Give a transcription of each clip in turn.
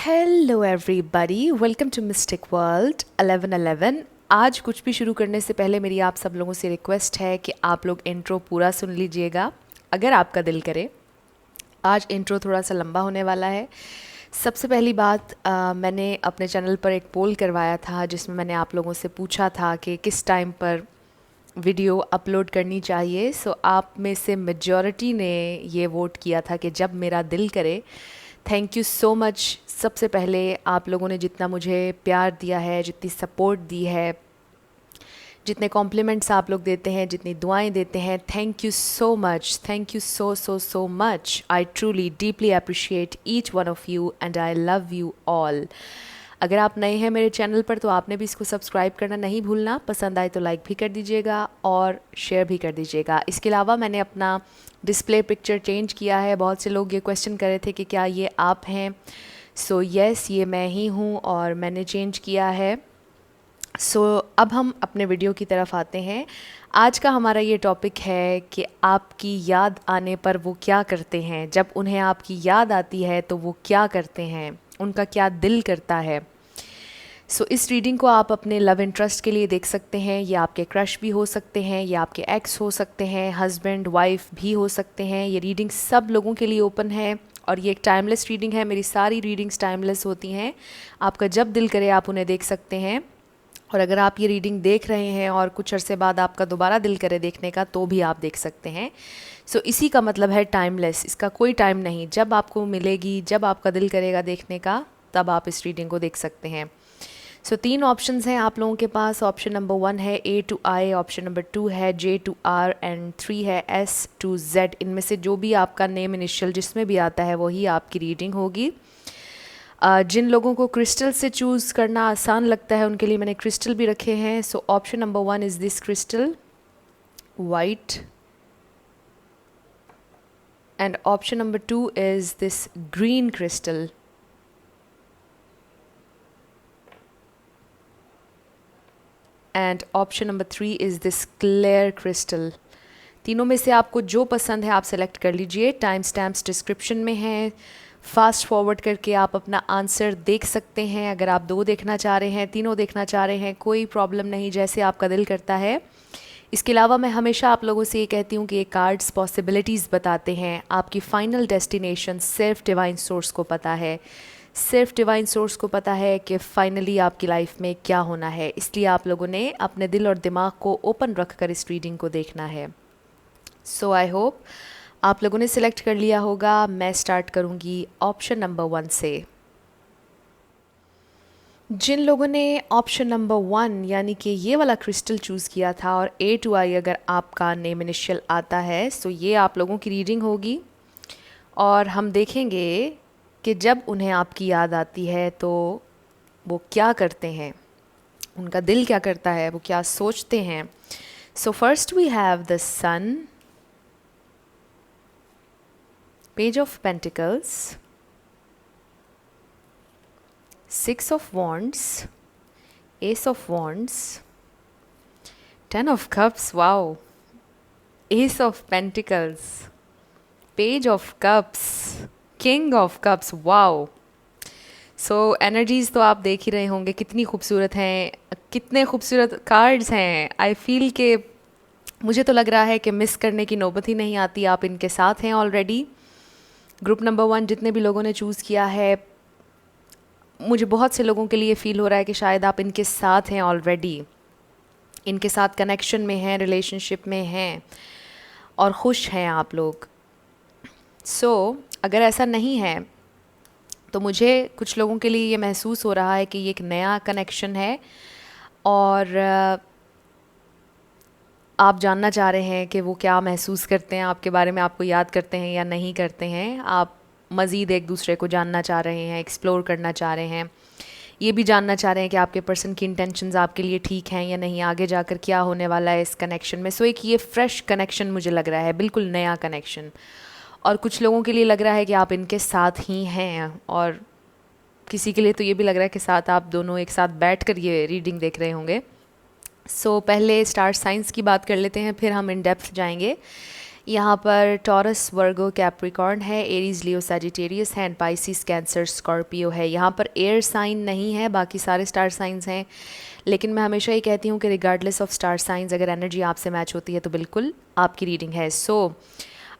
Hello everybody, welcome to mystic world 1111। आज कुछ भी शुरू करने से पहले मेरी आप सब लोगों से रिक्वेस्ट है कि आप लोग इंट्रो पूरा सुन लीजिएगा अगर आपका दिल करे। आज इंट्रो थोड़ा सा लंबा होने वाला है। सबसे पहली बात, मैंने अपने चैनल पर एक पोल करवाया था जिसमें मैंने आप लोगों से पूछा था कि किस टाइम पर वीडियो अपलोड करनी चाहिए। सो आप में से मेजॉरिटी ने ये वोट किया था कि जब मेरा दिल करे। Thank you so much. सबसे पहले आप लोगों ने जितना मुझे प्यार दिया है, जितनी सपोर्ट दी है, जितने कॉम्प्लीमेंट्स आप लोग देते हैं, जितनी दुआएं देते हैं, thank you so much. Thank you so so so much. I truly deeply appreciate each one of you and I love you all. अगर आप नए हैं मेरे चैनल पर तो आपने भी इसको सब्सक्राइब करना नहीं भूलना। पसंद आए तो लाइक भी कर दीजिएगा और शेयर भी कर दीजिएगा। इसके अलावा मैंने अपना डिस्प्ले पिक्चर चेंज किया है। बहुत से लोग ये क्वेश्चन कर रहे थे कि क्या ये आप हैं। सो यस, ये मैं ही हूँ और मैंने चेंज किया है। सो अब हम अपने वीडियो की तरफ आते हैं। आज का हमारा ये टॉपिक है कि आपकी याद आने पर वो क्या करते हैं। जब उन्हें आपकी याद आती है तो वो क्या करते हैं, उनका क्या दिल करता है। सो इस रीडिंग को आप अपने लव इंटरेस्ट के लिए देख सकते हैं। ये आपके क्रश भी हो सकते हैं, ये आपके एक्स हो सकते हैं, हस्बैंड वाइफ भी हो सकते हैं। ये रीडिंग सब लोगों के लिए ओपन है और ये एक टाइमलेस रीडिंग है। मेरी सारी रीडिंग्स टाइमलेस होती हैं। आपका जब दिल करे आप उन्हें देख सकते हैं। और अगर आप ये रीडिंग देख रहे हैं और कुछ अरसे बाद आपका दोबारा दिल करे देखने का तो भी आप देख सकते हैं। सो इसी का मतलब है टाइमलेस। इसका कोई टाइम नहीं, जब आपको मिलेगी, जब आपका दिल करेगा देखने का तब आप इस रीडिंग को देख सकते हैं। सो 3 ऑप्शंस हैं आप लोगों के पास। ऑप्शन नंबर 1 है A to I, option number 2 है J to R एंड 3 है S to Z। इनमें से जो भी आपका नेम इनिशियल जिसमें भी आता है वही आपकी रीडिंग होगी। जिन लोगों को क्रिस्टल से चूज़ करना आसान लगता है उनके लिए मैंने क्रिस्टल भी रखे हैं। So option number 1 is this crystal white and option number 2 is this green crystal. And option number 3 is this clear crystal. तीनों में से आपको जो पसंद है आप सेलेक्ट कर लीजिए। टाइम स्टैम्प्स डिस्क्रिप्शन में हैं। फास्ट फॉरवर्ड करके आप अपना आंसर देख सकते हैं। अगर आप 2 देखना चाह रहे हैं, 3 देखना चाह रहे हैं, कोई प्रॉब्लम नहीं, जैसे आपका दिल करता है। इसके अलावा मैं हमेशा आप लोगों से ये कहती हूँ कि ये कार्ड्स पॉसिबिलिटीज़ बताते हैं। आपकी फ़ाइनल डेस्टिनेशन सिर्फ डिवाइन सोर्स को पता है। सिर्फ डिवाइन सोर्स को पता है कि फ़ाइनली आपकी लाइफ में क्या होना है। इसलिए आप लोगों ने अपने दिल और दिमाग को ओपन रख कर इस रीडिंग को देखना है। सो आई होप आप लोगों ने सिलेक्ट कर लिया होगा। मैं स्टार्ट करूँगी ऑप्शन नंबर 1 से। जिन लोगों ने ऑप्शन नंबर 1 यानी कि ये वाला क्रिस्टल चूज़ किया था और A to I अगर आपका नेम इनिशियल आता है सो ये आप लोगों की रीडिंग होगी। और हम देखेंगे कि जब उन्हें आपकी याद आती है तो वो क्या करते हैं, उनका दिल क्या करता है, वो क्या सोचते हैं। So first we have the sun, page of pentacles, 6 of wands, ace of wands, 10 of cups, wow, ace of pentacles, page of cups, king of cups, wow। So energies तो आप देख ही रहे होंगे कितनी खूबसूरत हैं, कितने खूबसूरत कार्ड्स हैं। आई फील के मुझे तो लग रहा है कि मिस करने की नौबत ही नहीं आती। आप इनके साथ हैं ऑलरेडी। ग्रुप नंबर 1 जितने भी लोगों ने चूज़ किया है, मुझे बहुत से लोगों के लिए फ़ील हो रहा है कि शायद आप इनके साथ हैं ऑलरेडी, इनके साथ कनेक्शन में हैं, रिलेशनशिप में हैं और खुश हैं आप लोग। सो अगर ऐसा नहीं है तो मुझे कुछ लोगों के लिए ये महसूस हो रहा है कि ये एक नया कनेक्शन है और आप जानना चाह रहे हैं कि वो क्या महसूस करते हैं आपके बारे में, आपको याद करते हैं या नहीं करते हैं। आप मज़ीद एक दूसरे को जानना चाह रहे हैं, एक्सप्लोर करना चाह रहे हैं, ये भी जानना चाह रहे हैं कि आपके पर्सन की इंटेंशंस आपके लिए ठीक हैं या नहीं, आगे जाकर क्या होने वाला है इस कनेक्शन में। सो एक ये फ्रेश कनेक्शन मुझे लग रहा है, बिल्कुल नया कनेक्शन। और कुछ लोगों के लिए लग रहा है कि आप इनके साथ ही हैं और किसी के लिए तो ये भी लग रहा है कि साथ आप दोनों एक साथ बैठ कर ये रीडिंग देख रहे होंगे। सो पहले स्टार साइंस की बात कर लेते हैं, फिर हम इन डेप्थ जाएंगे। यहाँ पर टॉरस, वर्गो, कैप्रिकॉर्न है, एरीज, लियो, सैजिटेरियस है एंड पाइसिस, कैंसर, स्कॉर्पियो है। यहाँ पर एयर साइन नहीं है, बाकी सारे स्टार साइंस हैं। लेकिन मैं हमेशा ये कहती हूँ कि रिगार्डलेस ऑफ स्टार साइंस, अगर एनर्जी आपसे मैच होती है तो बिल्कुल आपकी रीडिंग है। सो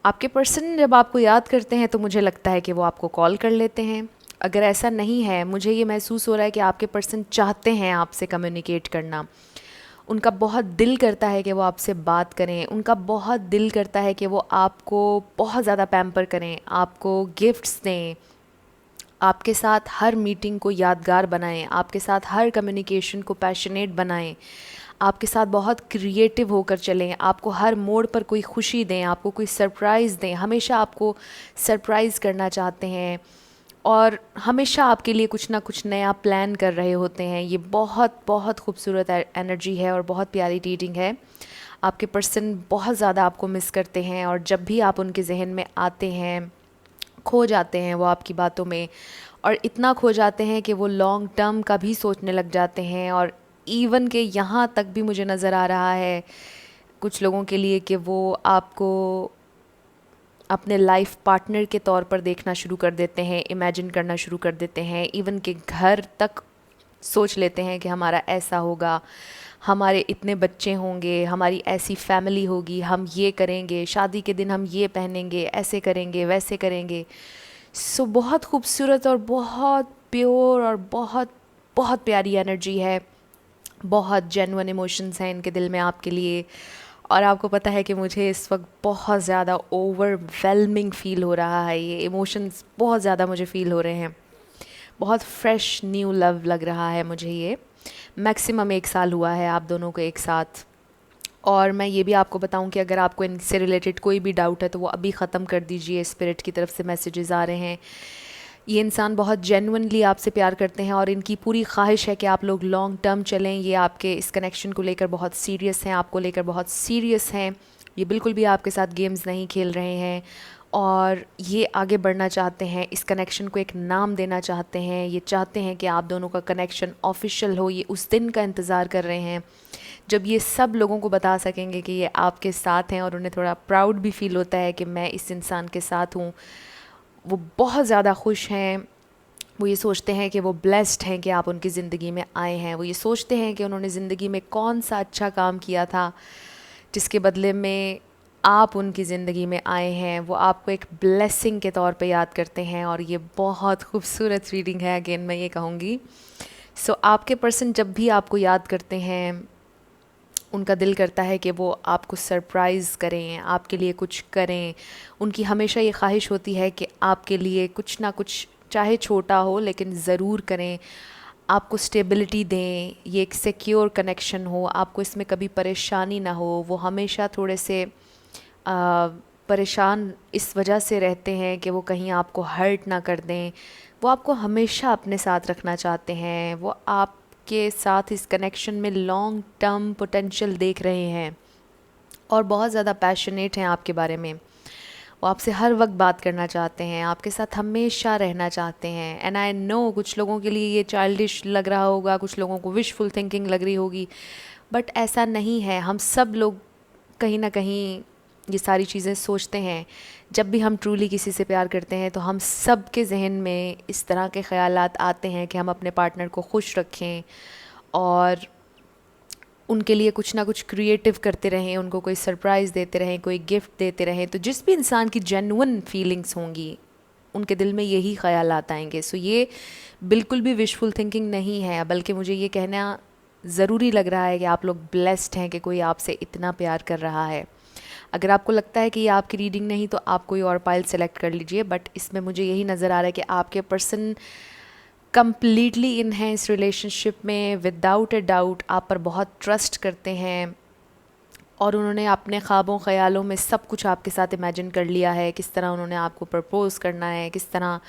आपके पर्सन जब आपको याद करते हैं तो मुझे लगता है कि वो आपको कॉल कर लेते हैं। अगर ऐसा नहीं है, मुझे ये महसूस हो रहा है कि आपके पर्सन चाहते हैं आपसे कम्युनिकेट करना। उनका बहुत दिल करता है कि वो आपसे बात करें, उनका बहुत दिल करता है कि वो आपको बहुत ज़्यादा पैम्पर करें, आपको गिफ्ट्स दें, आपके साथ हर मीटिंग को यादगार बनाएं, आपके साथ हर कम्युनिकेशन को पैशनेट बनाएं, आपके साथ बहुत क्रिएटिव होकर चलें, आपको हर मोड़ पर कोई खुशी दें, आपको कोई सरप्राइज़ दें, हमेशा आपको सरप्राइज़ करना चाहते हैं और हमेशा आपके लिए कुछ ना कुछ नया प्लान कर रहे होते हैं। ये बहुत बहुत खूबसूरत एनर्जी है और बहुत प्यारी रीडिंग है। आपके पर्सन बहुत ज़्यादा आपको मिस करते हैं और जब भी आप उनके जहन में आते हैं, खो जाते हैं वो आपकी बातों में, और इतना खो जाते हैं कि वो लॉन्ग टर्म का भी सोचने लग जाते हैं। और इवन के यहाँ तक भी मुझे नज़र आ रहा है कुछ लोगों के लिए कि वो आपको अपने लाइफ पार्टनर के तौर पर देखना शुरू कर देते हैं, इमेजिन करना शुरू कर देते हैं, इवन के घर तक सोच लेते हैं कि हमारा ऐसा होगा, हमारे इतने बच्चे होंगे, हमारी ऐसी फैमिली होगी, हम ये करेंगे, शादी के दिन हम ये पहनेंगे, ऐसे करेंगे, वैसे करेंगे। सो बहुत खूबसूरत और बहुत प्योर और बहुत बहुत प्यारी एनर्जी है। बहुत जेन्युइन इमोशंस हैं इनके दिल में आपके लिए। और आपको पता है कि मुझे इस वक्त बहुत ज़्यादा ओवरवेलमिंग फ़ील हो रहा है, ये इमोशंस बहुत ज़्यादा मुझे फ़ील हो रहे हैं। बहुत फ्रेश न्यू लव लग रहा है मुझे ये। मैक्सिमम 1 साल हुआ है आप दोनों को एक साथ। और मैं ये भी आपको बताऊं कि अगर आपको इनसे रिलेटेड कोई भी डाउट है तो वो अभी ख़त्म कर दीजिए। स्पिरिट की तरफ से मैसेजेस आ रहे हैं। ये इंसान बहुत जेन्युइनली आपसे प्यार करते हैं और इनकी पूरी ख्वाहिश है कि आप लोग लॉन्ग टर्म चलें। ये आपके इस कनेक्शन को लेकर बहुत सीरियस हैं, आपको लेकर बहुत सीरियस हैं। ये बिल्कुल भी आपके साथ गेम्स नहीं खेल रहे हैं और ये आगे बढ़ना चाहते हैं, इस कनेक्शन को एक नाम देना चाहते हैं। ये चाहते हैं कि आप दोनों का कनेक्शन ऑफिशियल हो। ये उस दिन का इंतज़ार कर रहे हैं जब ये सब लोगों को बता सकेंगे कि ये आपके साथ हैं, और उन्हें थोड़ा प्राउड भी फील होता है कि मैं इस इंसान के साथ हूँ। वो बहुत ज़्यादा खुश हैं। वो ये सोचते हैं कि वो ब्लेस्ड हैं कि आप उनकी ज़िंदगी में आए हैं। वो ये सोचते हैं कि उन्होंने ज़िंदगी में कौन सा अच्छा काम किया था जिसके बदले में आप उनकी ज़िंदगी में आए हैं। वो आपको एक ब्लेसिंग के तौर पे याद करते हैं और ये बहुत खूबसूरत रीडिंग है। अगेन मैं ये कहूँगी, सो आपके पर्सन जब भी आपको याद करते हैं उनका दिल करता है कि वो आपको सरप्राइज़ करें, आपके लिए कुछ करें। उनकी हमेशा ये ख्वाहिश होती है कि आपके लिए कुछ ना कुछ, चाहे छोटा हो लेकिन ज़रूर करें, आपको स्टेबिलिटी दें, ये एक सिक्योर कनेक्शन हो, आपको इसमें कभी परेशानी ना हो। वो हमेशा थोड़े से परेशान इस वजह से रहते हैं कि वो कहीं आपको हर्ट ना कर दें। वो आपको हमेशा अपने साथ रखना चाहते हैं। वो आपके साथ इस कनेक्शन में लॉन्ग टर्म पोटेंशियल देख रहे हैं और बहुत ज़्यादा पैशनेट हैं आपके बारे में। वो आपसे हर वक्त बात करना चाहते हैं, आपके साथ हमेशा रहना चाहते हैं। एंड आई नो कुछ लोगों के लिए ये चाइल्डिश लग रहा होगा, कुछ लोगों को विशफुल थिंकिंग लग रही होगी, बट ऐसा नहीं है। हम सब लोग कहीं ना कहीं ये सारी चीज़ें सोचते हैं। जब भी हम ट्रूली किसी से प्यार करते हैं तो हम सब के जहन में इस तरह के ख़यालात आते हैं कि हम अपने पार्टनर को खुश रखें और उनके लिए कुछ ना कुछ क्रिएटिव करते रहें, उनको कोई सरप्राइज़ देते रहें, कोई गिफ्ट देते रहें। तो जिस भी इंसान की जेन्युइन फीलिंग्स होंगी उनके दिल में यही ख़यालात आएंगे। सो ये बिल्कुल भी विशफुल थिंकिंग नहीं है, बल्कि मुझे ये कहना ज़रूरी लग रहा है कि आप लोग ब्लेस्ड हैं कि कोई आपसे इतना प्यार कर रहा है। अगर आपको लगता है कि ये आपकी रीडिंग नहीं तो आप कोई और पाइल सेलेक्ट कर लीजिए, बट इसमें मुझे यही नज़र आ रहा है कि आपके पर्सन कम्प्लीटली इन है इस रिलेशनशिप में। विदाउट अ डाउट आप पर बहुत ट्रस्ट करते हैं और उन्होंने अपने ख्वाबों ख़यालों में सब कुछ आपके साथ इमेजिन कर लिया है। किस तरह उन्होंने आपको प्रपोज़ करना है, किस तरह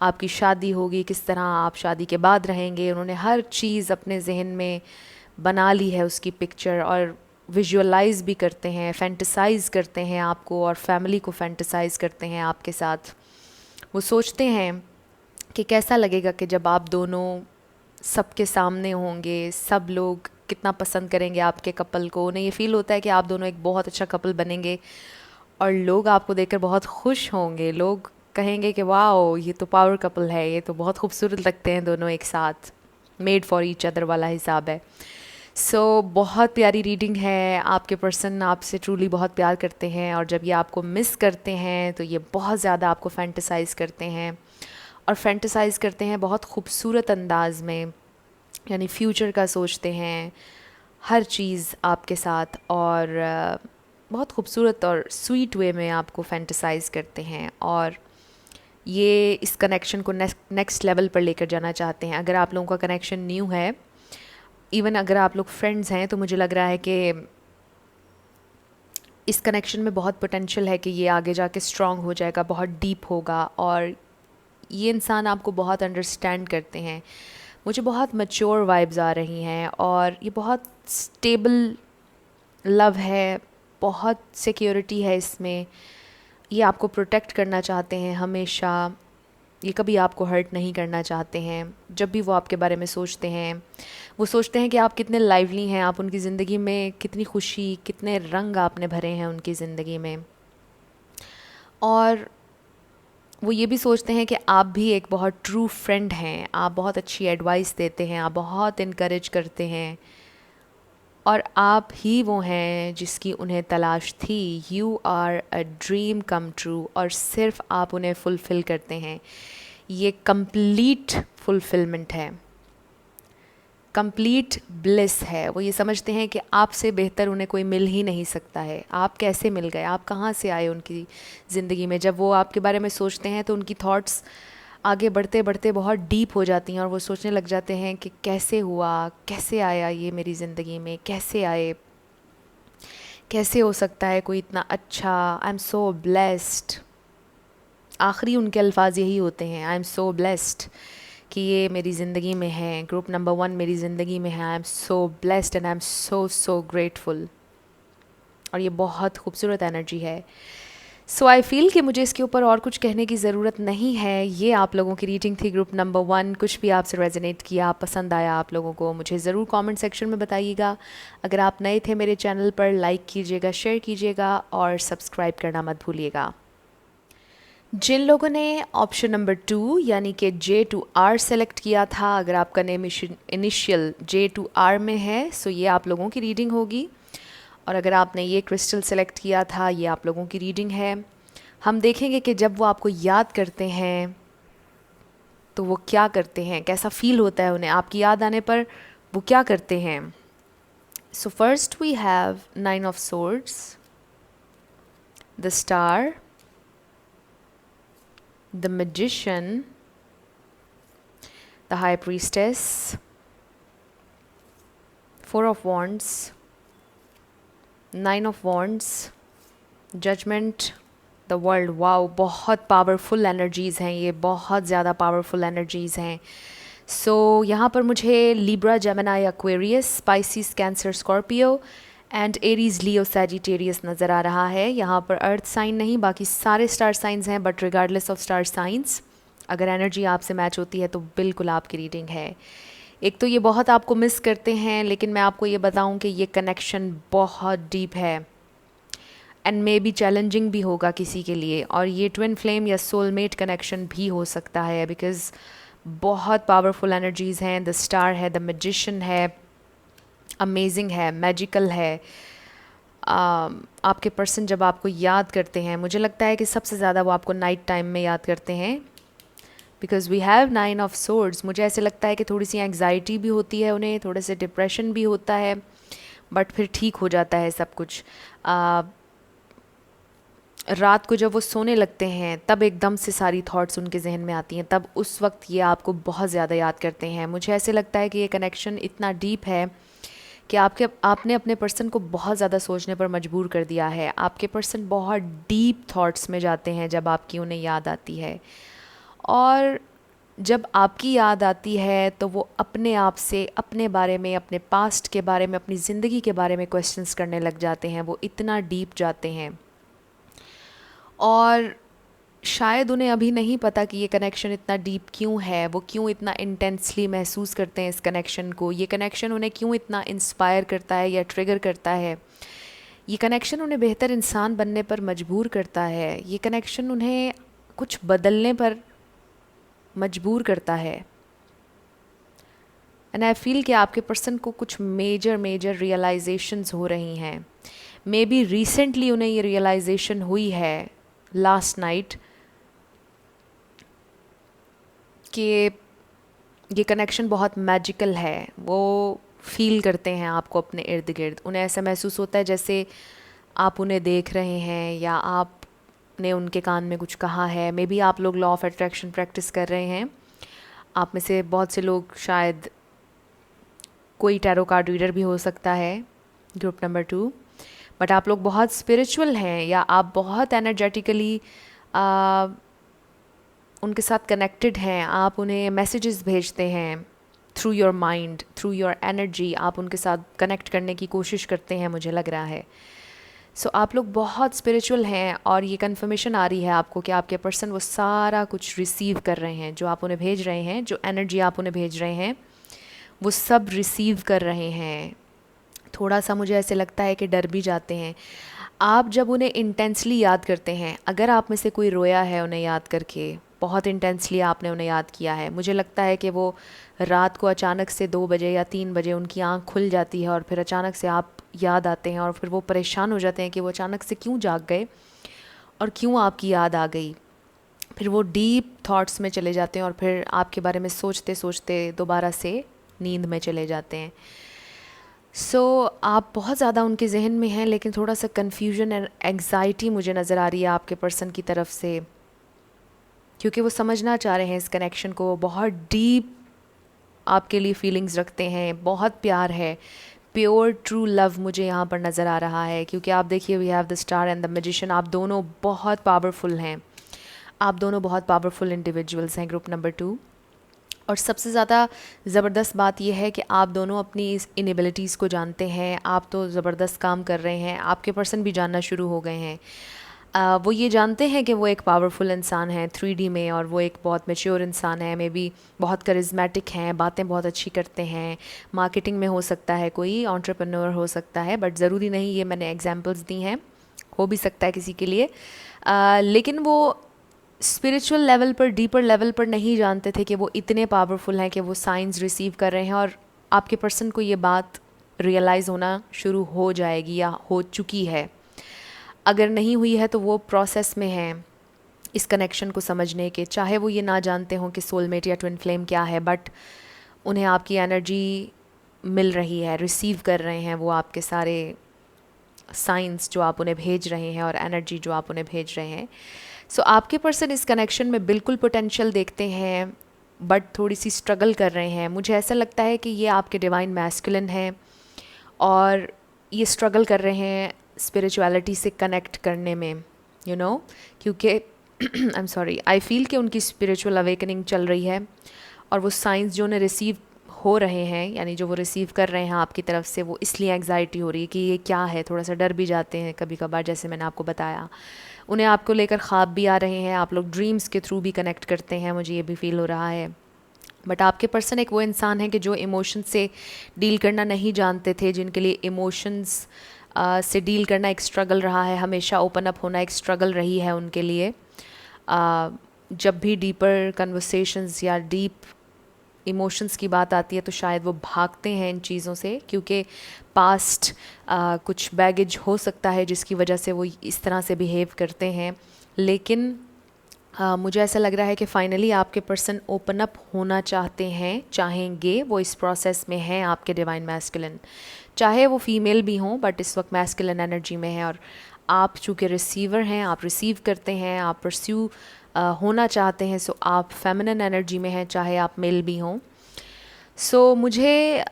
आपकी शादी होगी, किस तरह आप शादी के बाद रहेंगे। उन्होंने हर चीज़ अपने जहन में बना ली है, उसकी पिक्चर, और विजुअलाइज भी करते हैं, फैंटसाइज करते हैं आपको और फैमिली को फैंटसाइज करते हैं आपके साथ। वो सोचते हैं कि कैसा लगेगा कि जब आप दोनों सबके सामने होंगे, सब लोग कितना पसंद करेंगे आपके कपल को। उन्हें ये फ़ील होता है कि आप दोनों एक बहुत अच्छा कपल बनेंगे और लोग आपको देखकर बहुत खुश होंगे। लोग कहेंगे कि वाओ, ये तो पावर कपल है, ये तो बहुत खूबसूरत लगते हैं दोनों एक साथ, मेड फॉर ईच अदर वाला हिसाब है। सो बहुत प्यारी रीडिंग है। आपके पर्सन आपसे ट्रूली बहुत प्यार करते हैं, और जब ये आपको मिस करते हैं तो ये बहुत ज़्यादा आपको फैंटेसाइज़ करते हैं, और फैंटेसाइज़ करते हैं बहुत खूबसूरत अंदाज में, यानी फ्यूचर का सोचते हैं हर चीज़ आपके साथ, और बहुत खूबसूरत और स्वीट वे में आपको फैंटेसाइज़ करते हैं, और ये इस कनेक्शन को नेक्स्ट लेवल पर लेकर जाना चाहते हैं। अगर आप लोगों का कनेक्शन न्यू है, इवन अगर आप लोग फ्रेंड्स हैं, तो मुझे लग रहा है कि इस कनेक्शन में बहुत पोटेंशियल है कि ये आगे जाके स्ट्रॉन्ग हो जाएगा, बहुत डीप होगा, और ये इंसान आपको बहुत अंडरस्टैंड करते हैं। मुझे बहुत मैच्योर वाइब्स आ रही हैं, और ये बहुत स्टेबल लव है, बहुत सिक्योरिटी है इसमें। ये आपको प्रोटेक्ट करना चाहते हैं हमेशा, ये कभी आपको हर्ट नहीं करना चाहते हैं। जब भी वो आपके बारे में सोचते हैं, वो सोचते हैं कि आप कितने लाइवली हैं, आप उनकी ज़िंदगी में कितनी खुशी, कितने रंग आपने भरे हैं उनकी ज़िंदगी में। और वो ये भी सोचते हैं कि आप भी एक बहुत ट्रू फ्रेंड हैं, आप बहुत अच्छी एडवाइस देते हैं, आप बहुत इनकरेज करते हैं, और आप ही वो हैं जिसकी उन्हें तलाश थी। You are a dream come true, और सिर्फ आप उन्हें फुलफ़िल करते हैं। ये कंप्लीट फुलफ़िलमेंट है, कंप्लीट ब्लिस है। वो ये समझते हैं कि आपसे बेहतर उन्हें कोई मिल ही नहीं सकता है। आप कैसे मिल गए, आप कहाँ से आए उनकी ज़िंदगी में। जब वो आपके बारे में सोचते हैं तो उनकी थॉट्स आगे बढ़ते बढ़ते बहुत डीप हो जाती हैं, और वो सोचने लग जाते हैं कि कैसे हुआ, कैसे आया ये मेरी ज़िंदगी में, कैसे आए, कैसे हो सकता है कोई इतना अच्छा। I am so blessed. आखिरी उनके अल्फाज यही होते हैं, आई एम सो ब्लेस्ड, कि ये मेरी ज़िंदगी में है, ग्रुप नंबर 1 मेरी ज़िंदगी में है। I am so blessed and I am so so grateful. और ये बहुत खूबसूरत एनर्जी है। सो आई फील कि मुझे इसके ऊपर और कुछ कहने की ज़रूरत नहीं है। ये आप लोगों की रीडिंग थी, ग्रुप नंबर 1। कुछ भी आपसे रेजोनेट किया, पसंद आया आप लोगों को, मुझे ज़रूर कमेंट सेक्शन में बताइएगा। अगर आप नए थे मेरे चैनल पर, लाइक कीजिएगा, शेयर कीजिएगा, और सब्सक्राइब करना मत भूलिएगा। जिन लोगों ने ऑप्शन नंबर 2 यानी कि J2R सेलेक्ट किया था, अगर आपका नेम इनिशियल J2R में है, सो ये आप लोगों की रीडिंग होगी। और अगर आपने ये क्रिस्टल सेलेक्ट किया था, ये आप लोगों की रीडिंग है। हम देखेंगे कि जब वो आपको याद करते हैं तो वो क्या करते हैं, कैसा फील होता है उन्हें, आपकी याद आने पर वो क्या करते हैं। So first we have 9 of swords, the star, the magician, the high priestess, 4 of wands, 9 of wands, judgment, the world। Wow, बहुत पावरफुल एनर्जीज़ हैं ये, बहुत ज़्यादा पावरफुल एनर्जीज़ हैं। सो यहाँ पर मुझे Libra, Gemini, Aquarius, Pisces, cancer, Scorpio and Aries, Leo, Sagittarius नज़र आ रहा है। यहाँ पर अर्थ साइन नहीं, बाकी सारे स्टार साइंस हैं, but regardless of star science, अगर एनर्जी आपसे मैच होती है तो बिल्कुल आपकी रीडिंग है। एक तो ये बहुत आपको मिस करते हैं, लेकिन मैं आपको ये बताऊं कि ये कनेक्शन बहुत डीप है, एंड मे बी चैलेंजिंग भी होगा किसी के लिए, और ये ट्विन फ्लेम या सोलमेट कनेक्शन भी हो सकता है, बिकॉज़ बहुत पावरफुल एनर्जीज़ हैं। द स्टार है, द मैजिशियन है, अमेजिंग है, मैजिकल है। आपके पर्सन जब आपको याद करते हैं, मुझे लगता है कि सबसे ज़्यादा वो आपको नाइट टाइम में याद करते हैं, because we have 9 of swords. मुझे ऐसे लगता है कि थोड़ी सी एंग्जाइटी भी होती है उन्हें, थोड़े से डिप्रेशन भी होता है, बट फिर ठीक हो जाता है सब कुछ। रात को जब वो सोने लगते हैं तब एकदम से सारी थॉट्स उनके जहन में आती हैं, तब उस वक्त ये आपको बहुत ज़्यादा याद करते हैं। मुझे ऐसे लगता है कि ये कनेक्शन इतना डीप है कि आपने अपने पर्सन को बहुत ज़्यादा सोचने पर मजबूर कर दिया है। आपके पर्सन बहुत डीप थॉट्स में जाते हैं जब आपकी उन्हें याद आती है, और जब आपकी याद आती है तो वो अपने आप से अपने बारे में, अपने पास्ट के बारे में, अपनी ज़िंदगी के बारे में क्वेश्चंस करने लग जाते हैं। वो इतना डीप जाते हैं, और शायद उन्हें अभी नहीं पता कि ये कनेक्शन इतना डीप क्यों है, वो क्यों इतना इंटेंसली महसूस करते हैं इस कनेक्शन को, ये कनेक्शन उन्हें क्यों इतना इंस्पायर करता है या ट्रिगर करता है, ये कनेक्शन उन्हें बेहतर इंसान बनने पर मजबूर करता है, ये कनेक्शन उन्हें कुछ बदलने पर मजबूर करता है। एंड आई फील कि आपके पर्सन को कुछ मेजर मेजर रियलाइजेशंस हो रही हैं। मे बी रिसेंटली उन्हें ये रियलाइजेशन हुई है लास्ट नाइट कि ये कनेक्शन बहुत मैजिकल है। वो फील करते हैं आपको अपने इर्द गिर्द, उन्हें ऐसा महसूस होता है जैसे आप उन्हें देख रहे हैं या आपने उनके कान में कुछ कहा है। मे बी आप लोग लॉ ऑफ अट्रैक्शन प्रैक्टिस कर रहे हैं। आप में से बहुत से लोग शायद कोई टैरो कार्ड रीडर भी हो सकता है, ग्रुप नंबर 2। बट आप लोग बहुत स्पिरिचुअल हैं या आप बहुत एनर्जेटिकली उनके साथ कनेक्टेड हैं। आप उन्हें मैसेजेस भेजते हैं through your mind, through your energy. आप उनके साथ कनेक्ट करने की कोशिश करते हैं, मुझे लग रहा है। सो आप लोग बहुत स्पिरिचुअल हैं और ये कन्फर्मेशन आ रही है आपको कि आपके पर्सन वो सारा कुछ रिसीव कर रहे हैं जो आप उन्हें भेज रहे हैं, जो एनर्जी आप उन्हें भेज रहे हैं वो सब रिसीव कर रहे हैं। थोड़ा सा मुझे ऐसे लगता है कि डर भी जाते हैं। आप जब उन्हें इंटेंसली याद करते हैं, अगर आप में से कोई रोया है उन्हें याद करके, बहुत इंटेंसली आपने उन्हें याद किया है, मुझे लगता है कि वो रात को अचानक से 2 बजे या 3 बजे उनकी आंख खुल जाती है और फिर अचानक से आप याद आते हैं और फिर वो परेशान हो जाते हैं कि वो अचानक से क्यों जाग गए और क्यों आपकी याद आ गई। फिर वो डीप थॉट्स में चले जाते हैं और फिर आपके बारे में सोचते सोचते दोबारा से नींद में चले जाते हैं। आप बहुत ज़्यादा उनके जहन में हैं, लेकिन थोड़ा सा कन्फ्यूजन एंड एंग्जाइटी मुझे नज़र आ रही है आपके पर्सन की तरफ से, क्योंकि वो समझना चाह रहे हैं इस कनेक्शन को। वो बहुत डीप आपके लिए फीलिंग्स रखते हैं, बहुत प्यार है, प्योर ट्रू लव मुझे यहाँ पर नज़र आ रहा है। क्योंकि आप देखिए, we have the star and the magician. आप दोनों बहुत पावरफुल हैं, आप दोनों बहुत पावरफुल इंडिविजुअल्स हैं, ग्रुप नंबर 2। और सबसे ज़्यादा ज़बरदस्त बात यह है कि आप दोनों अपनी इस इनएबिलिटीज़ को जानते हैं। आप तो ज़बरदस्त काम कर रहे हैं, आपके पर्सन भी जानना शुरू हो गए हैं। वो ये जानते हैं कि वो एक पावरफुल इंसान है 3D में, और वो एक बहुत मैच्योर इंसान है। मे बी बहुत करिज्मेटिक हैं, बातें बहुत अच्छी करते हैं। मार्केटिंग में हो सकता है, कोई एंटरप्रेन्योर हो सकता है, बट ज़रूरी नहीं, ये मैंने एग्जांपल्स दी हैं, हो भी सकता है किसी के लिए। लेकिन वो स्पिरिचुअल लेवल पर, डीपर लेवल पर नहीं जानते थे कि वो इतने पावरफुल हैं कि वो साइंस रिसीव कर रहे हैं। और आपके पर्सन को ये बात रियलाइज़ होना शुरू हो जाएगी या हो चुकी है। अगर नहीं हुई है तो वो प्रोसेस में हैं इस कनेक्शन को समझने के। चाहे वो ये ना जानते हों कि सोलमेट या ट्विन फ्लेम क्या है, बट उन्हें आपकी एनर्जी मिल रही है, रिसीव कर रहे हैं वो आपके सारे साइंस जो आप उन्हें भेज रहे हैं और एनर्जी जो आप उन्हें भेज रहे हैं। आपके पर्सन इस कनेक्शन में बिल्कुल पोटेंशियल देखते हैं, बट थोड़ी सी स्ट्रगल कर रहे हैं। मुझे ऐसा लगता है कि ये आपके डिवाइन मैस्कुलिन है और ये स्ट्रगल कर रहे हैं स्पिरिचुअलिटी से कनेक्ट करने में, क्योंकि I am sorry, I feel कि उनकी स्पिरिचुअल अवेकनिंग चल रही है और वो साइंस जो उन्हें रिसीव हो रहे हैं, यानी जो वो रिसीव कर रहे हैं आपकी तरफ से, वो इसलिए एंग्जाइटी हो रही है कि ये क्या है। थोड़ा सा डर भी जाते हैं कभी कभार, जैसे मैंने आपको बताया। उन्हें आपको लेकर ख्वाब भी आ रहे हैं, आप लोग ड्रीम्स के थ्रू भी कनेक्ट करते हैं, मुझे ये भी फील हो रहा है। बट आपके पर्सन एक वो इंसान है कि जो इमोशंस से डील करना नहीं जानते थे, जिनके लिए इमोशंस से डील करना एक स्ट्रगल रहा है, हमेशा ओपन अप होना एक स्ट्रगल रही है उनके लिए। जब भी डीपर कन्वर्सेशंस या डीप इमोशंस की बात आती है तो शायद वो भागते हैं इन चीज़ों से, क्योंकि पास्ट कुछ बैगेज हो सकता है जिसकी वजह से वो इस तरह से बिहेव करते हैं। लेकिन मुझे ऐसा लग रहा है कि फाइनली आपके पर्सन ओपन अप होना चाहते हैं, चाहेंगे, वो इस प्रोसेस में हैं आपके डिवाइन मैस्कुलिन। चाहे वो फीमेल भी हों, बट इस वक्त मैस्कुलिन एनर्जी में है और आप चूँकि रिसीवर हैं, आप रिसीव करते हैं, आप परस्यू होना चाहते हैं। आप फेमिनिन एनर्जी में हैं, चाहे आप मेल भी हों। मुझे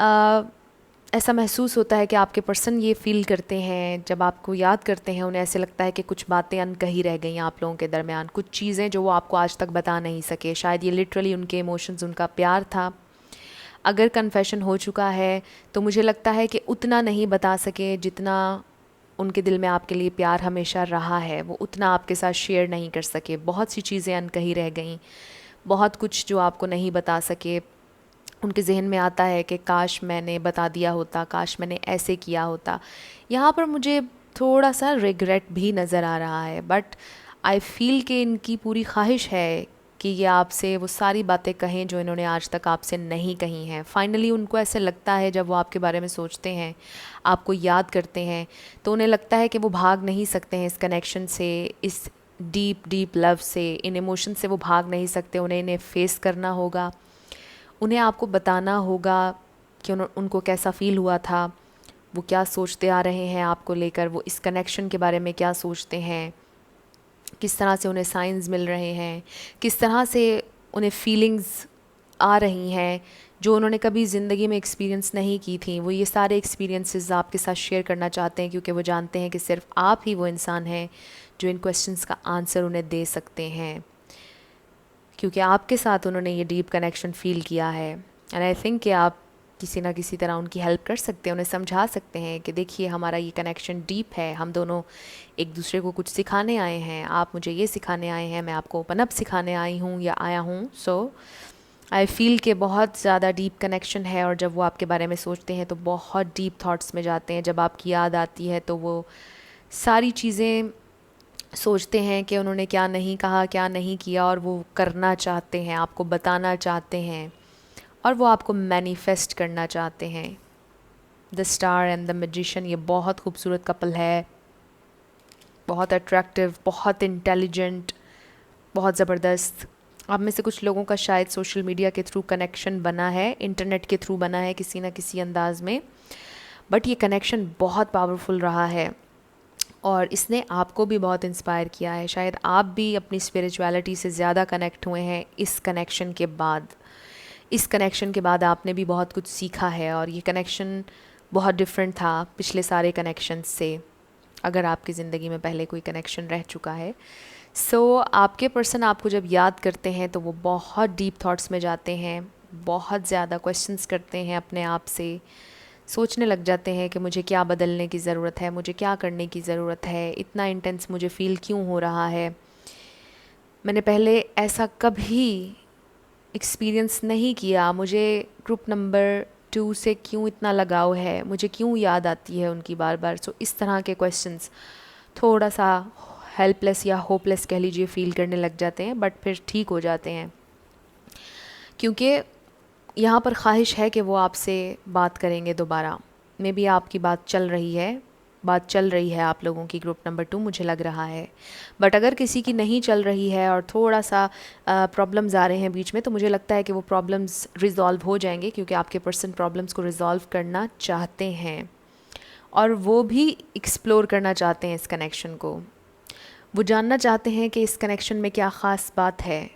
ऐसा महसूस होता है कि आपके पर्सन ये फ़ील करते हैं, जब आपको याद करते हैं, उन्हें ऐसे लगता है कि कुछ बातें अनकही रह गई आप लोगों के दरमियान, कुछ चीज़ें जो वो आपको आज तक बता नहीं सके। शायद ये लिटरली उनके इमोशंस, उनका प्यार था। अगर कन्फेशन हो चुका है तो मुझे लगता है कि उतना नहीं बता सके जितना उनके दिल में आपके लिए प्यार हमेशा रहा है, वो उतना आपके साथ शेयर नहीं कर सके। बहुत सी चीज़ें अनकही रह गईं, बहुत कुछ जो आपको नहीं बता सके। उनके जहन में आता है कि काश मैंने बता दिया होता, काश मैंने ऐसे किया होता। यहाँ पर मुझे थोड़ा सा रिग्रेट भी नज़र आ रहा है, बट आई फील कि इनकी पूरी ख्वाहिश है कि ये आपसे वो सारी बातें कहें जो इन्होंने आज तक आपसे नहीं कही हैं। फाइनली उनको ऐसे लगता है, जब वो आपके बारे में सोचते हैं, आपको याद करते हैं, तो उन्हें लगता है कि वो भाग नहीं सकते हैं इस कनेक्शन से, इस डीप डीप लव से, इन इमोशन से वो भाग नहीं सकते। उन्हें इन्हें फेस करना होगा, उन्हें आपको बताना होगा कि उनको कैसा फ़ील हुआ था, वो क्या सोचते आ रहे हैं आपको लेकर, वो इस कनेक्शन के बारे में क्या सोचते हैं, किस तरह से उन्हें साइंस मिल रहे हैं, किस तरह से उन्हें फीलिंग्स आ रही हैं जो उन्होंने कभी ज़िंदगी में एक्सपीरियंस नहीं की थी। वो ये सारे एक्सपीरियंसेस आपके साथ शेयर करना चाहते हैं, क्योंकि वो जानते हैं कि सिर्फ आप ही वो इंसान हैं जो इन क्वेश्चंस का आंसर उन्हें दे सकते हैं, क्योंकि आपके साथ उन्होंने ये डीप कनेक्शन फ़ील किया है। एंड आई थिंक कि आप किसी ना किसी तरह उनकी हेल्प कर सकते हैं, उन्हें समझा सकते हैं कि देखिए हमारा ये कनेक्शन डीप है, हम दोनों एक दूसरे को कुछ सिखाने आए हैं, आप मुझे ये सिखाने आए हैं, मैं आपको ओपन अप सिखाने आई हूँ या आया हूँ। सो आई फील कि बहुत ज़्यादा डीप कनेक्शन है, और जब वो आपके बारे में सोचते हैं तो बहुत डीप थॉट्स में जाते हैं। जब आपकी याद आती है तो वो सारी चीज़ें सोचते हैं कि उन्होंने क्या नहीं कहा, क्या नहीं किया, और वो करना चाहते हैं, आपको बताना चाहते हैं, और वो आपको मैनिफेस्ट करना चाहते हैं। The star and the magician, ये बहुत खूबसूरत कपल है, बहुत अट्रैक्टिव, बहुत इंटेलिजेंट, बहुत ज़बरदस्त। आप में से कुछ लोगों का शायद सोशल मीडिया के थ्रू कनेक्शन बना है, इंटरनेट के थ्रू बना है किसी न किसी अंदाज़ में, बट ये कनेक्शन बहुत पावरफुल रहा है और इसने आपको भी बहुत इंस्पायर किया है। शायद आप भी अपनी स्पिरिचुअलिटी से ज़्यादा कनेक्ट हुए हैं इस कनेक्शन के बाद। इस कनेक्शन के बाद आपने भी बहुत कुछ सीखा है, और ये कनेक्शन बहुत डिफरेंट था पिछले सारे कनेक्शन से, अगर आपकी ज़िंदगी में पहले कोई कनेक्शन रह चुका है। सो आपके पर्सन आपको जब याद करते हैं तो वो बहुत डीप थॉट्स में जाते हैं, बहुत ज़्यादा क्वेश्चंस करते हैं अपने आप से, सोचने लग जाते हैं कि मुझे क्या बदलने की ज़रूरत है, मुझे क्या करने की ज़रूरत है, इतना इंटेंस मुझे फ़ील क्यों हो रहा है, मैंने पहले ऐसा कभी एक्सपीरियंस नहीं किया, मुझे ग्रुप नंबर 2 से क्यों इतना लगाव है, मुझे क्यों याद आती है उनकी बार बार। सो इस तरह के क्वेश्चंस थोड़ा सा हेल्पलेस या होपलेस कह लीजिए फ़ील करने लग जाते हैं, बट फिर ठीक हो जाते हैं, क्योंकि यहाँ पर ख्वाहिश है कि वो आपसे बात करेंगे दोबारा। मे बी आपकी बात चल रही है, बात चल रही है आप लोगों की ग्रुप नंबर 2, मुझे लग रहा है। बट अगर किसी की नहीं चल रही है और थोड़ा सा प्रॉब्लम्स आ रहे हैं बीच में, तो मुझे लगता है कि वो प्रॉब्लम्स रिज़ॉल्व हो जाएंगे, क्योंकि आपके पर्सन प्रॉब्लम्स को रिज़ॉल्व करना चाहते हैं और वो भी एक्सप्लोर करना चाहते हैं इस कनेक्शन को। वो जानना चाहते हैं कि इस कनेक्शन में क्या ख़ास बात है,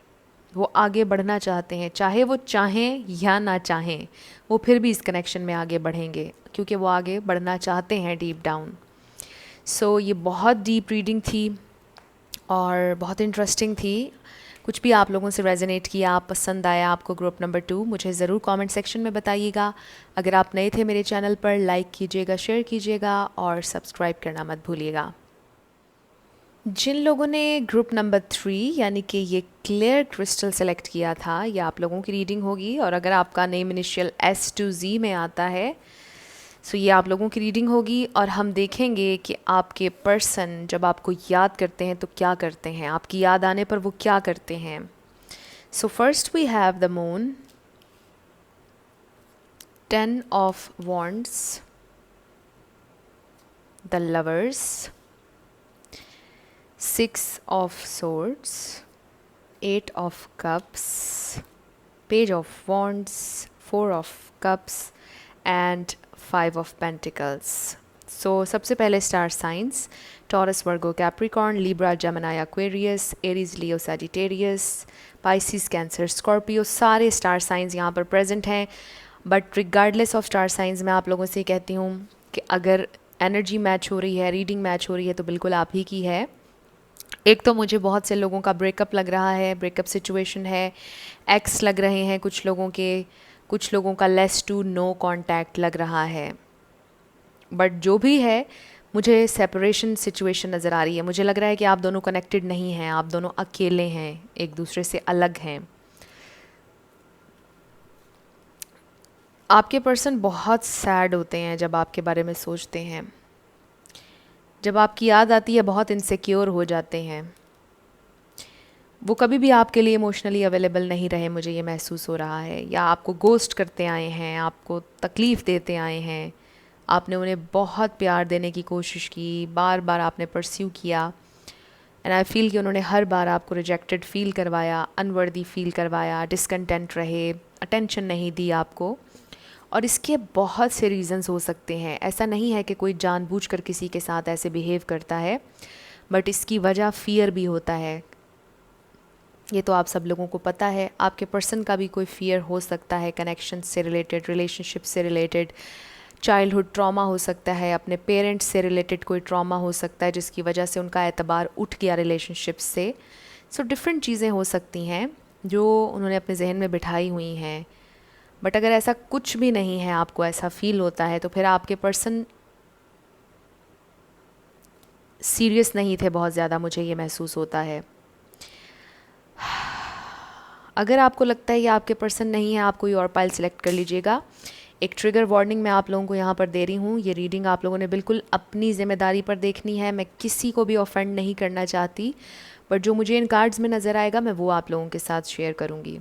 वो आगे बढ़ना चाहते हैं, चाहे वो चाहें या ना चाहें, वो फिर भी इस कनेक्शन में आगे बढ़ेंगे, क्योंकि वो आगे बढ़ना चाहते हैं डीप डाउन। सो ये बहुत डीप रीडिंग थी और बहुत इंटरेस्टिंग थी। कुछ भी आप लोगों से रेजोनेट किया, आप पसंद आया आपको ग्रुप नंबर 2, मुझे ज़रूर कमेंट सेक्शन में बताइएगा। अगर आप नए थे मेरे चैनल पर, लाइक कीजिएगा, शेयर कीजिएगा और सब्सक्राइब करना मत भूलिएगा। जिन लोगों ने ग्रुप नंबर 3 यानी कि ये क्लियर क्रिस्टल सेलेक्ट किया था, ये आप लोगों की रीडिंग होगी, और अगर आपका name initial S to Z में आता है, सो ये आप लोगों की रीडिंग होगी, और हम देखेंगे कि आपके पर्सन जब आपको याद करते हैं तो क्या करते हैं, आपकी याद आने पर वो क्या करते हैं। So first we have the moon, 10 of Wands, the Lovers, 6 of Swords, 8 of Cups, Page of Wands, 4 of Cups and 5 of Pentacles. So सबसे पहले star signs, Taurus, Virgo, Capricorn, Libra, Gemini, Aquarius, Aries, Leo, Sagittarius, Pisces, Cancer, Scorpio, सारे star signs यहाँ पर present हैं। But regardless of star signs, मैं आप लोगों से कहती हूँ कि अगर एनर्जी मैच हो रही है, रीडिंग मैच हो रही है, तो बिल्कुल आप ही की है। एक तो मुझे बहुत से लोगों का ब्रेकअप लग रहा है, ब्रेकअप सिचुएशन है, एक्स लग रहे हैं कुछ लोगों के, कुछ लोगों का लेस टू नो कांटेक्ट लग रहा है। बट जो भी है, मुझे सेपरेशन सिचुएशन नज़र आ रही है। मुझे लग रहा है कि आप दोनों कनेक्टेड नहीं हैं, आप दोनों अकेले हैं, एक दूसरे से अलग हैं। आपके पर्सन बहुत सैड होते हैं जब आपके बारे में सोचते हैं, जब आपकी याद आती है बहुत इनसिक्योर हो जाते हैं। वो कभी भी आपके लिए इमोशनली अवेलेबल नहीं रहे, मुझे ये महसूस हो रहा है, या आपको गोस्ट करते आए हैं, आपको तकलीफ़ देते आए हैं। आपने उन्हें बहुत प्यार देने की कोशिश की, बार बार आपने परस्यू किया, एंड आई फील कि उन्होंने हर बार आपको रिजेक्टेड फ़ील करवाया, अनवर्दी फ़ील करवाया, डिसकंटेंट रहे, अटेंशन नहीं दी आपको। और इसके बहुत से रीज़न्स हो सकते हैं। ऐसा नहीं है कि कोई जानबूझकर किसी के साथ ऐसे बिहेव करता है, बट इसकी वजह फ़ियर भी होता है। ये तो आप सब लोगों को पता है। आपके पर्सन का भी कोई फ़ियर हो सकता है, कनेक्शन से रिलेटेड, रिलेशनशिप से रिलेटेड, चाइल्डहुड ट्रॉमा हो सकता है, अपने पेरेंट्स से रिलेटेड कोई ट्रॉमा हो सकता है जिसकी वजह से उनका एतबार उठ गया रिलेशनशिप से। सो डिफरेंट चीज़ें हो सकती हैं जो उन्होंने अपने जहन में बिठाई हुई हैं। बट अगर ऐसा कुछ भी नहीं है, आपको ऐसा फ़ील होता है, तो फिर आपके पर्सन सीरियस नहीं थे बहुत ज़्यादा, मुझे ये महसूस होता है। अगर आपको लगता है कि आपके पर्सन नहीं है, आप कोई और पाइल सिलेक्ट कर लीजिएगा। एक ट्रिगर वार्निंग मैं आप लोगों को यहाँ पर दे रही हूँ। ये रीडिंग आप लोगों ने बिल्कुल अपनी ज़िम्मेदारी पर देखनी है। मैं किसी को भी ऑफेंड नहीं करना चाहती, बट जो मुझे इन कार्ड्स में नज़र आएगा मैं वो आप लोगों के साथ शेयर करूँगी।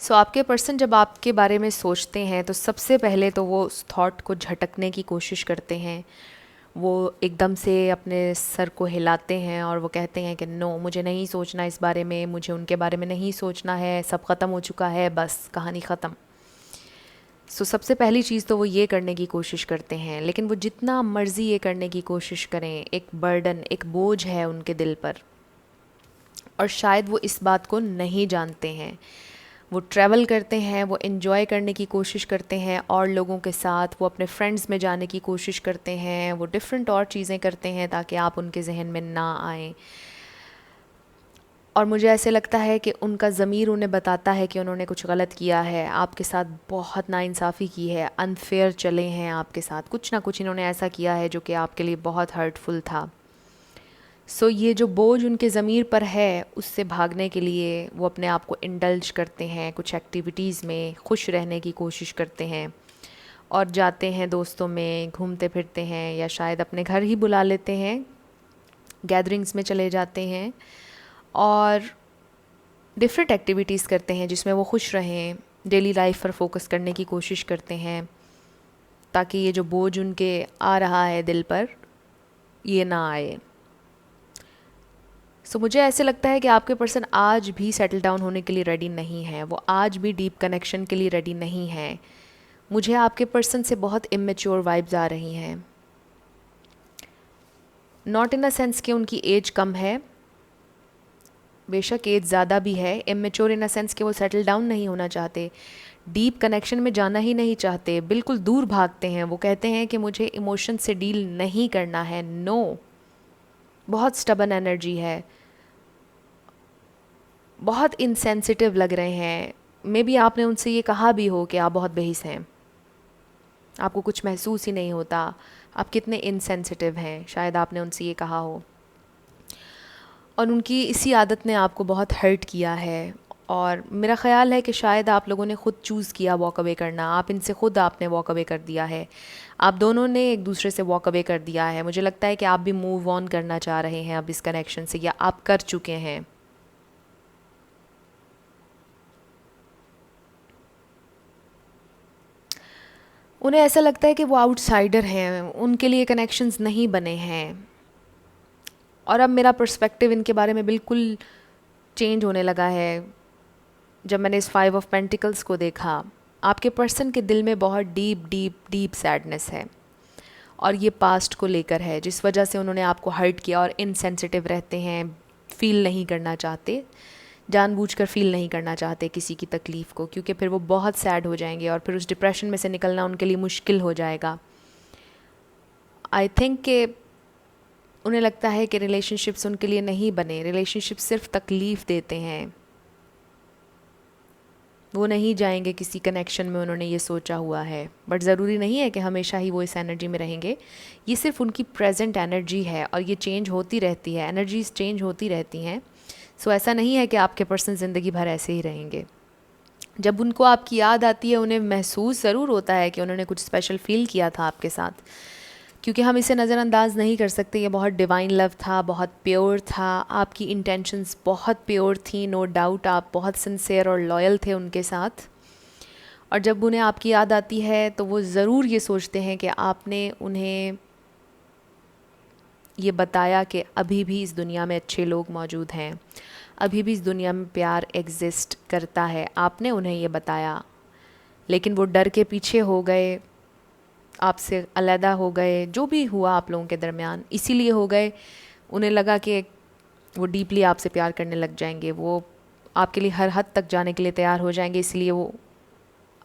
सो आपके पर्सन जब आपके बारे में सोचते हैं तो सबसे पहले तो वो उस थॉट को झटकने की कोशिश करते हैं। वो एकदम से अपने सर को हिलाते हैं और वो कहते हैं कि नो, मुझे नहीं सोचना इस बारे में, मुझे उनके बारे में नहीं सोचना है, सब ख़त्म हो चुका है, बस कहानी ख़त्म। सो सबसे पहली चीज़ तो वो ये करने की कोशिश करते हैं, लेकिन वो जितना मर्ज़ी ये करने की कोशिश करें, एक बर्डन, एक बोझ है उनके दिल पर, और शायद वो इस बात को नहीं जानते हैं। वो ट्रैवल करते हैं, वो इन्जॉय करने की कोशिश करते हैं और लोगों के साथ, वो अपने फ्रेंड्स में जाने की कोशिश करते हैं, वो डिफरेंट और चीज़ें करते हैं ताकि आप उनके जहन में ना आएँ। और मुझे ऐसे लगता है कि उनका ज़मीर उन्हें बताता है कि उन्होंने कुछ गलत किया है, आपके साथ बहुत नाइंसाफ़ी की है, अनफेयर चले हैं आपके साथ, कुछ ना कुछ इन्होंने ऐसा किया है जो कि आपके लिए बहुत हर्टफुल था। सो ये जो बोझ उनके ज़मीर पर है, उससे भागने के लिए वो अपने आप को इंडल्ज करते हैं, कुछ एक्टिविटीज़ में खुश रहने की कोशिश करते हैं और जाते हैं दोस्तों में, घूमते फिरते हैं, या शायद अपने घर ही बुला लेते हैं, गैदरिंग्स में चले जाते हैं और डिफरेंट एक्टिविटीज़ करते हैं जिसमें वो खुश रहें, डेली लाइफ पर फोकस करने की कोशिश करते हैं ताकि ये जो बोझ उनके आ रहा है दिल पर, ये ना आए। सो मुझे ऐसे लगता है कि आपके पर्सन आज भी सेटल डाउन होने के लिए रेडी नहीं है, वो आज भी डीप कनेक्शन के लिए रेडी नहीं है। मुझे आपके पर्सन से बहुत इमेच्योर वाइब्स आ रही हैं, नॉट इन अ सेंस कि उनकी एज कम है, बेशक एज ज़्यादा भी है, इमेच्योर इन अ सेंस कि वो सेटल डाउन नहीं होना चाहते, डीप कनेक्शन में जाना ही नहीं चाहते, बिल्कुल दूर भागते हैं। वो कहते हैं कि मुझे इमोशन से डील नहीं करना है, नो। बहुत स्टबन एनर्जी है, बहुत इनसेंसिटिव लग रहे हैं। मे बी आपने उनसे ये कहा भी हो कि आप बहुत बेहिस हैं, आपको कुछ महसूस ही नहीं होता, आप कितने इनसेंसिटिव हैं, शायद आपने उनसे ये कहा हो। और उनकी इसी आदत ने आपको बहुत हर्ट किया है, और मेरा ख़्याल है कि शायद आप लोगों ने ख़ुद चूज़ किया वॉक अवे करना, आप इनसे ख़ुद आपने वॉक अवे कर दिया है, आप दोनों ने एक दूसरे से वॉक अवे कर दिया है। मुझे लगता है कि आप भी मूव ऑन करना चाह रहे हैं अब इस कनेक्शन से, या आप कर चुके हैं। उन्हें ऐसा लगता है कि वो आउटसाइडर हैं, उनके लिए कनेक्शंस नहीं बने हैं। और अब मेरा पर्सपेक्टिव इनके बारे में बिल्कुल चेंज होने लगा है जब मैंने इस 5 ऑफ पेंटिकल्स को देखा। आपके पर्सन के दिल में बहुत डीप डीप डीप सैडनेस है, और ये पास्ट को लेकर है, जिस वजह से उन्होंने आपको हर्ट किया, और इनसेंसिटिव रहते हैं, फ़ील नहीं करना चाहते, जानबूझकर फ़ील नहीं करना चाहते किसी की तकलीफ़ को, क्योंकि फिर वो बहुत सैड हो जाएंगे और फिर उस डिप्रेशन में से निकलना उनके लिए मुश्किल हो जाएगा। आई थिंक कि उन्हें लगता है कि रिलेशनशिप्स उनके लिए नहीं बने, रिलेशनशिप सिर्फ तकलीफ़ देते हैं, वो नहीं जाएंगे किसी कनेक्शन में, उन्होंने ये सोचा हुआ है। बट ज़रूरी नहीं है कि हमेशा ही वो इस एनर्जी में रहेंगे, ये सिर्फ उनकी प्रेजेंट एनर्जी है, और ये चेंज होती रहती है, एनर्जीज चेंज होती रहती हैं। सो ऐसा नहीं है कि आपके पर्सन ज़िंदगी भर ऐसे ही रहेंगे। जब उनको आपकी याद आती है, उन्हें महसूस ज़रूर होता है कि उन्होंने कुछ स्पेशल फ़ील किया था आपके साथ, क्योंकि हम इसे नज़रअंदाज नहीं कर सकते। ये बहुत डिवाइन लव था, बहुत प्योर था, आपकी इंटेंशंस बहुत प्योर थी, नो डाउट आप बहुत सिंसियर और लॉयल थे उनके साथ। और जब उन्हें आपकी याद आती है तो वो ज़रूर ये सोचते हैं कि आपने उन्हें ये बताया कि अभी भी इस दुनिया में अच्छे लोग मौजूद हैं, अभी भी इस दुनिया में प्यार एग्जिस्ट करता है। आपने उन्हें ये बताया, लेकिन वो डर के पीछे हो गए, आपसे अलहदा हो गए, जो भी हुआ आप लोगों के दरमियान इसीलिए हो गए। उन्हें लगा कि वो डीपली आपसे प्यार करने लग जाएंगे, वो आपके लिए हर हद तक जाने के लिए तैयार हो जाएंगे, इसलिए वो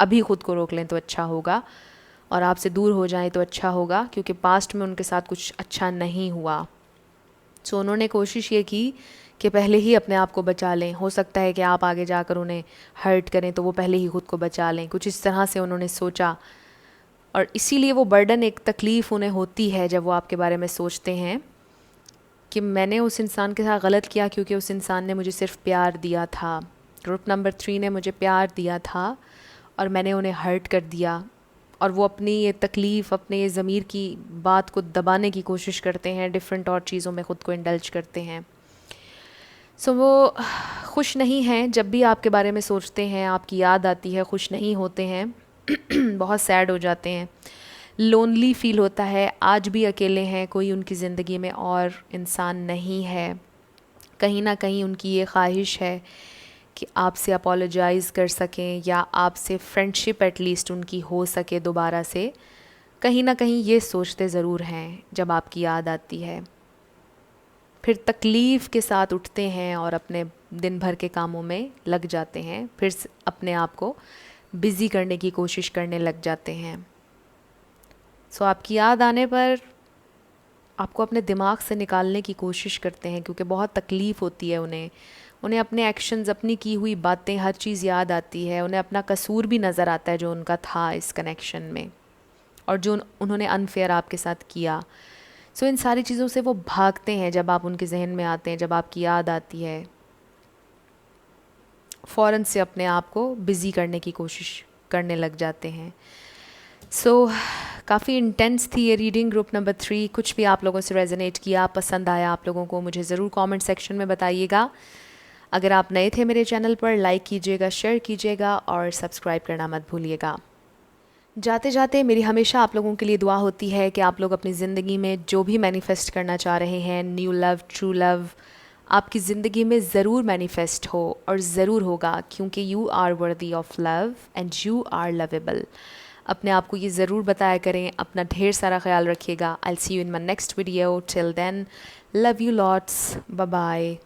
अभी ख़ुद को रोक लें तो अच्छा होगा और आपसे दूर हो जाएं तो अच्छा होगा, क्योंकि पास्ट में उनके साथ कुछ अच्छा नहीं हुआ। सो उन्होंने कोशिश ये की कि पहले ही अपने आप को बचा लें। हो सकता है कि आप आगे जाकर उन्हें हर्ट करें तो वो पहले ही ख़ुद को बचा लें, कुछ इस तरह से उन्होंने सोचा। और इसीलिए वो बर्डन, एक तकलीफ़ उन्हें होती है जब वो आपके बारे में सोचते हैं कि मैंने उस इंसान के साथ गलत किया क्योंकि उस इंसान ने मुझे सिर्फ प्यार दिया था। ग्रुप नंबर 3 ने मुझे प्यार दिया था और मैंने उन्हें हर्ट कर दिया। और वो अपनी ये तकलीफ़, अपने ये ज़मीर की बात को दबाने की कोशिश करते हैं, डिफरेंट और चीज़ों में ख़ुद को इंडल्ज करते हैं। सो वो खुश नहीं हैं, जब भी आपके बारे में सोचते हैं, आपकी याद आती है, खुश नहीं होते हैं बहुत सैड हो जाते हैं, लोनली फ़ील होता है, आज भी अकेले हैं, कोई उनकी ज़िंदगी में और इंसान नहीं है। कहीं ना कहीं उनकी ये ख्वाहिश है कि आपसे अपोलोजाइज़ कर सकें या आपसे फ्रेंडशिप एटलीस्ट उनकी हो सके दोबारा से। कहीं ना कहीं ये सोचते ज़रूर हैं जब आपकी याद आती है। फिर तकलीफ़ के साथ उठते हैं और अपने दिन भर के कामों में लग जाते हैं, फिर अपने आप को बिज़ी करने की कोशिश करने लग जाते हैं। सो आपकी याद आने पर आपको अपने दिमाग से निकालने की कोशिश करते हैं, क्योंकि बहुत तकलीफ़ होती है उन्हें अपने एक्शंस, अपनी की हुई बातें, हर चीज़ याद आती है। उन्हें अपना कसूर भी नज़र आता है जो उनका था इस कनेक्शन में, और जो उन्होंने अनफेयर आपके साथ किया। सो इन सारी चीज़ों से वो भागते हैं जब आप उनके जहन में आते हैं, जब आपकी याद आती है, फ़ौरन से अपने आप को बिज़ी करने की कोशिश करने लग जाते हैं। सो काफ़ी इंटेंस थी ये रीडिंग ग्रुप नंबर 3। कुछ भी आप लोगों से रेजोनेट किया, पसंद आया आप लोगों को, मुझे ज़रूर कमेंट सेक्शन में बताइएगा। अगर आप नए थे मेरे चैनल पर, लाइक कीजिएगा, शेयर कीजिएगा और सब्सक्राइब करना मत भूलिएगा। जाते जाते मेरी हमेशा आप लोगों के लिए दुआ होती है कि आप लोग अपनी ज़िंदगी में जो भी मैनिफेस्ट करना चाह रहे हैं, न्यू लव, ट्रू लव, आपकी ज़िंदगी में ज़रूर मैनिफेस्ट हो और ज़रूर होगा, क्योंकि you are worthy of love and you are lovable. अपने आप को ये ज़रूर बताया करें। अपना ढेर सारा ख्याल रखिएगा। I will see you in my next video. Till then, love you lots, bye bye.